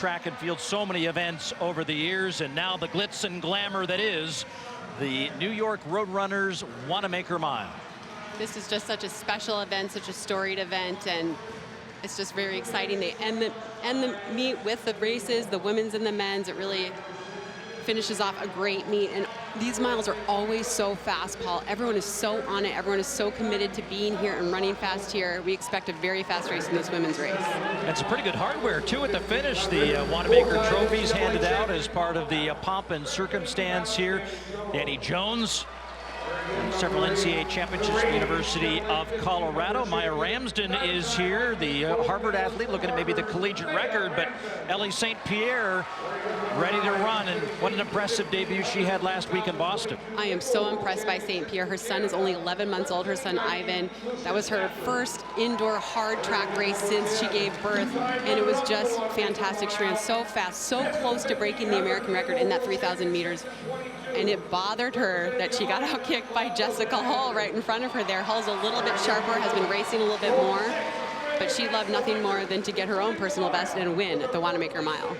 track and field, so many events over the years, and now the glitz and glamour that is the New York Roadrunners Wanamaker Mile. This is just such a special event, such a storied event, and it's just very exciting. They end the meet with the races, the women's and the men's. It really finishes off a great meet, and these miles are always so fast, Paul. Everyone is so on it. Everyone is so committed to being here and running fast here. We expect a very fast race in this women's race. And some pretty good hardware, too, at the finish. The Wanamaker trophies handed out as part of the pomp and circumstance here. Danny Jones, several NCAA championships at the University of Colorado. Maya Ramsden is here, the Harvard athlete, looking at maybe the collegiate record, but Ellie St. Pierre ready to run, and what an impressive debut she had last week in Boston. I am so impressed by St. Pierre. Her son is only 11 months old, her son Ivan. That was her first indoor hard track race since she gave birth, and it was just fantastic. She ran so fast, so close to breaking the American record in that 3,000 meters. And it bothered her that she got outkicked by Jessica Hull right in front of her there. Hull's a little bit sharper, has been racing a little bit more, but she loved nothing more than to get her own personal best and win at the Wanamaker Mile.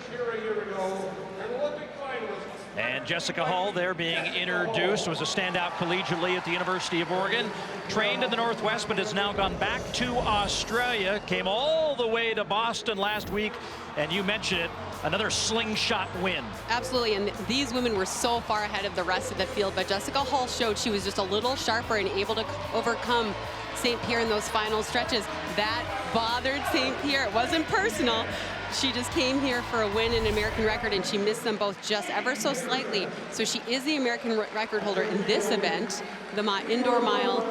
And Jessica Hull there being introduced, was a standout collegiately at the University of Oregon, trained in the Northwest, but has now gone back to Australia, came all the way to Boston last week, and you mentioned it, another slingshot win. Absolutely, and these women were so far ahead of the rest of the field, but Jessica Hull showed she was just a little sharper and able to overcome St. Pierre in those final stretches. That bothered St. Pierre. It wasn't personal. She just came here for a win and an American record, and she missed them both just ever so slightly. So she is the American record holder in this event, the indoor mile.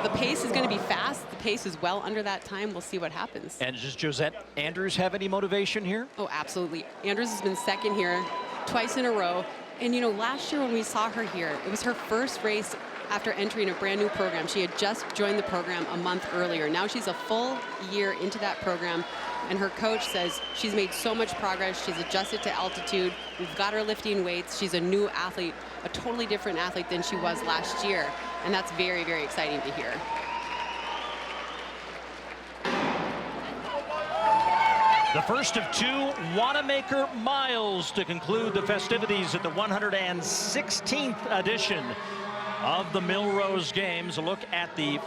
The pace is going to be fast. The pace is well under that time. We'll see what happens. And does Josette Andrews have any motivation here? Oh, absolutely. Andrews has been second here twice in a row. And, you know, last year when we saw her here, it was her first race after entering a brand new program. She had just joined the program a month earlier. Now she's a full year into that program, and her coach says she's made so much progress. She's adjusted to altitude. We've got her lifting weights. She's a new athlete, a totally different athlete than she was last year, and that's very, very exciting to hear. The first of two Wanamaker miles to conclude the festivities at the 116th edition of the Millrose Games. A look at the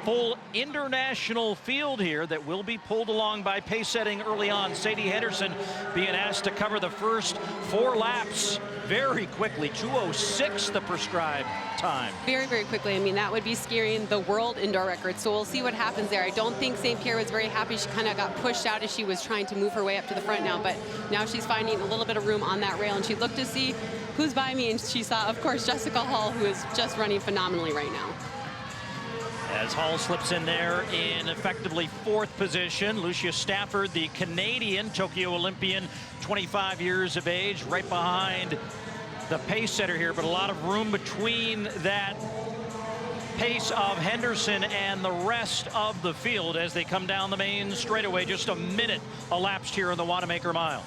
full international field here that will be pulled along by pace setting early on. Sadie Henderson being asked to cover the first 4 laps very quickly. 2:06 the prescribed time. Very, very quickly. I mean, that would be scaring the world indoor record. So we'll see what happens there. I don't think St. Pierre was very happy. She kind of got pushed out as she was trying to move her way up to the front now. But now she's finding a little bit of room on that rail, and she looked to see who's by me, and she saw, of course, Jessica Hull, who is just running phenomenally right now. As Hull slips in there in effectively 4th position. Lucia Stafford, the Canadian Tokyo Olympian, 25 years of age, right behind the pace setter here, but a lot of room between that pace of Henderson and the rest of the field as they come down the main straightaway. Just a minute elapsed here in the Wanamaker Mile.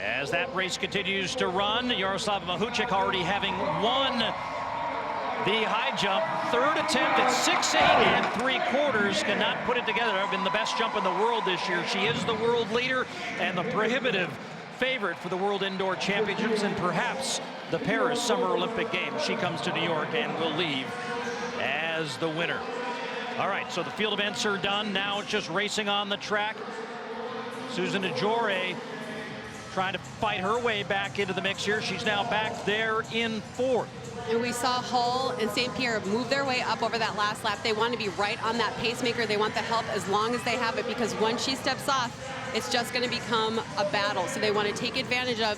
As that race continues to run, Jaroslava Mahuchik already having won the high jump. 3rd attempt at 6'8" and 3/4. Cannot put it together. Been the best jump in the world this year. She is the world leader and the prohibitive favorite for the World Indoor Championships and perhaps the Paris Summer Olympic Games. She comes to New York and will leave as the winner. All right, so the field events are done. Now it's just racing on the track. Susan Ajore trying to fight her way back into the mix here. She's now back there in 4th. And we saw Hull and St. Pierre move their way up over that last lap. They want to be right on that pacemaker. They want the help as long as they have it, because once she steps off, it's just going to become a battle. So they want to take advantage of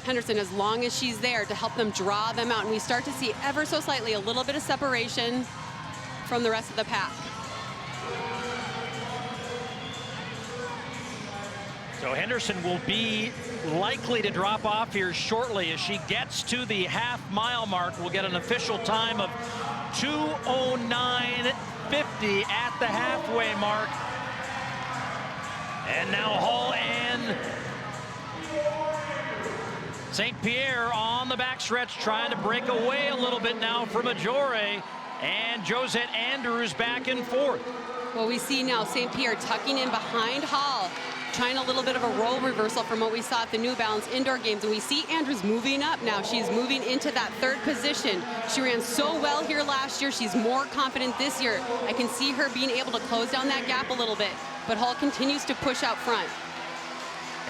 Henderson as long as she's there to help them draw them out. And we start to see ever so slightly a little bit of separation from the rest of the pack. So Henderson will be likely to drop off here shortly as she gets to the half-mile mark. We'll get an official time of 2:09:50 at the halfway mark. And now Hull and St. Pierre on the backstretch trying to break away a little bit now from Ajore. and Josette Andrews back and forth. Well, we see now St. Pierre tucking in behind Hall, trying a little bit of a role reversal from what we saw at the New Balance indoor games. And we see Andrews moving up now. She's moving into that third position. She ran so well here last year. She's more confident this year. I can see her being able to close down that gap a little bit. But Hall continues to push out front.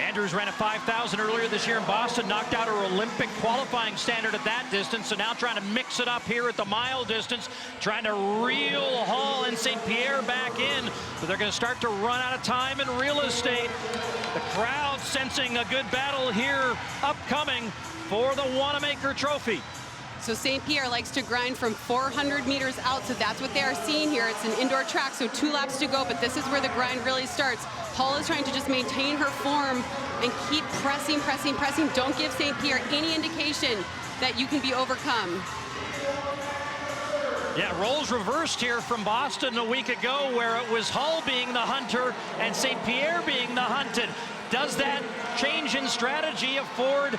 Andrews ran a 5,000 earlier this year in Boston, knocked out her Olympic qualifying standard at that distance, so now trying to mix it up here at the mile distance, trying to reel Hall and St. Pierre back in, but they're going to start to run out of time and real estate. The crowd sensing a good battle here upcoming for the Wanamaker Trophy. So St. Pierre likes to grind from 400 meters out, so that's what they are seeing here. It's an indoor track, so 2 laps to go, but this is where the grind really starts. Hall is trying to just maintain her form and keep pressing, pressing, pressing. Don't give St. Pierre any indication that you can be overcome. Yeah, roles reversed here from Boston a week ago, where it was Hall being the hunter and St. Pierre being the hunted. Does that change in strategy afford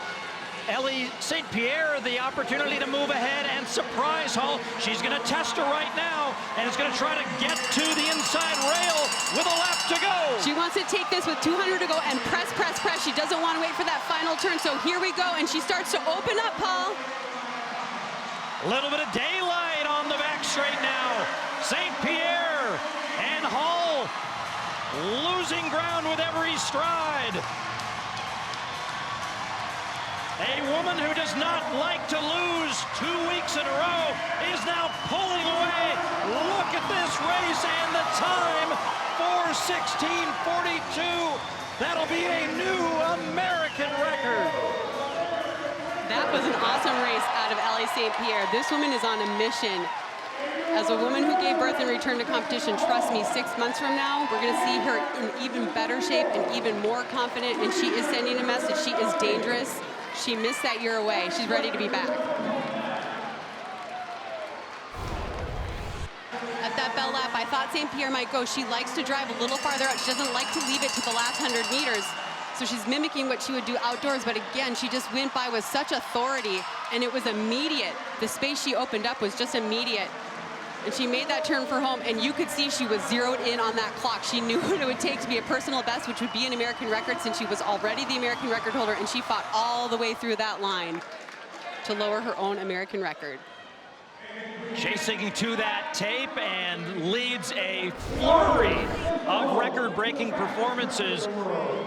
Ellie St. Pierre the opportunity to move ahead and surprise Hall? She's going to test her right now and is going to try to get to the inside rail with a lap to go. She wants to take this with 200 to go and press, press, press. She doesn't want to wait for that final turn, so here we go, and she starts to open up, Paul. A little bit of daylight on the back straight now. St. Pierre and Hall losing ground with every stride. A woman who does not like to lose 2 weeks in a row is now pulling away. Look at this race and the time, 4:16.42. That'll be a new American record. That was an awesome race out of Ellie St. Pierre. This woman is on a mission. As a woman who gave birth and returned to competition, trust me, 6 months from now, we're going to see her in even better shape and even more confident, and she is sending a message. She is dangerous. She missed that year away. She's ready to be back. At that bell lap, I thought St. Pierre might go. She likes to drive a little farther out. She doesn't like to leave it to the last 100 meters. So she's mimicking what she would do outdoors, but again, she just went by with such authority, and it was immediate. The space she opened up was just immediate. And she made that turn for home, and you could see she was zeroed in on that clock. She knew what it would take to be a personal best, which would be an American record, since she was already the American record holder, and she fought all the way through that line to lower her own American record. Chasing to that tape and leads a flurry of record-breaking performances.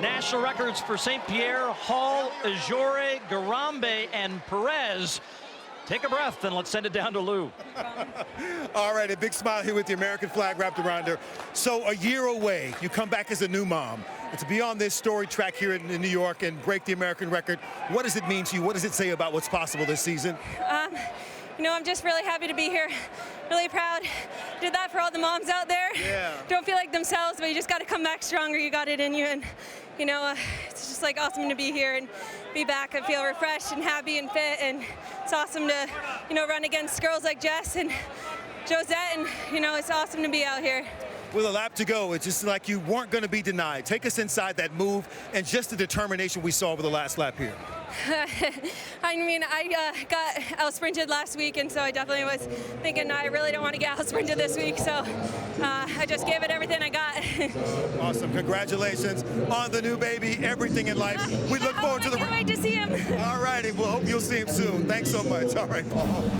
National records for St. Pierre, Hall, Ajore, Garambe, and Perez. Take a breath and let's send it down to Lou. All right, a big smile here with the American flag wrapped around her. So a year away, you come back as a new mom. And to be on this story track here in New York and break the American record, what does it mean to you? What does it say about what's possible this season? You know, I'm just really happy to be here. Really proud. Did that for all the moms out there. Yeah. Don't feel like themselves, but you just got to come back stronger. You got it in you. And, you know, it's just like awesome to be here and be back. I feel refreshed and happy and fit. And it's awesome to, you know, run against girls like Jess and Josette. And, you know, it's awesome to be out here. With a lap to go, it's just like you weren't going to be denied. Take us inside that move and just the determination we saw over the last lap here. I mean, I got out-sprinted last week, and so I definitely was thinking I really don't want to get out-sprinted this week, so I just gave it everything I got. Awesome. Congratulations on the new baby, everything in life. We look forward to the... I can't wait to see him. All righty. We'll hope you'll see him soon. Thanks so much. All right, Paul.